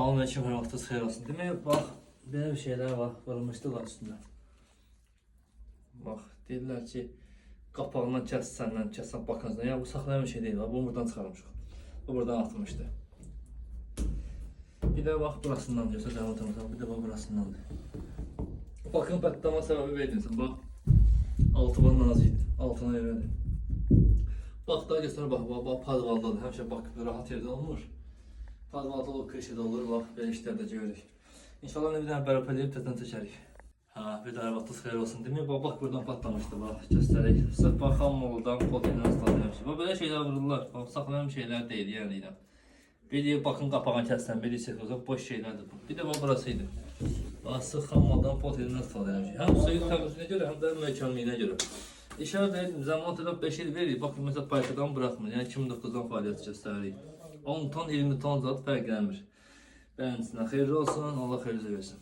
Salamünaleyküm, hər vaxtınız xeyir olsun. Demək, bax, belə bir şeylər var, vurulmuşdular üstündə. Bax, deyirlər ki, qapağından kəssən bakınızdan. Yəni, bu saxlayan bir şey deyil, bunu buradan çıxarmışıq. Bu buradan atmışdı. Bir də bax, burasından diyorsa, bir də bax, burasındandır. Bakın patlama səbəbi verdinsə, bax, altı var naziydi, altına elədi. Bax, daha göstər, bax, padvaldadır, həmişə bax, rahat yerdə olmur. Padvalda olur, köşədə olur, bax, belə işlərdə görürük. İnşallah bir dənə bərabər edib tətən çəkərik. Bir də hər vaxtınız xeyir olsun. Demək, bax, buradan patlamışdı, bax, göstərək. Sırf bax, xammoldan potindən ıslatmışdı. Bax, belə şeylər vururlar, bax, saxlayan şeylər deyil, yəni deyirəm. Bir deyir, baxın, qapağını kəssən, bir deyir, çəkiləcək, boş şeylərdir bu. Bir də bax, burasıydı. Bax, sırf xammoldan potindən ıslatmışdı. Həm suyu təmizliyinə görə, həm də möhkəmliyinə görə. İşə verdim, zaman tərəf 5 il verir, baxın, məsələn, bayqadan buraxmır, yəni 2009-dan fəaliyyət göstəririk. 10 ton, 20 ton zat fərqlənmir. Bəyənsinə xeyirli olsun, Allah xeyirli versin.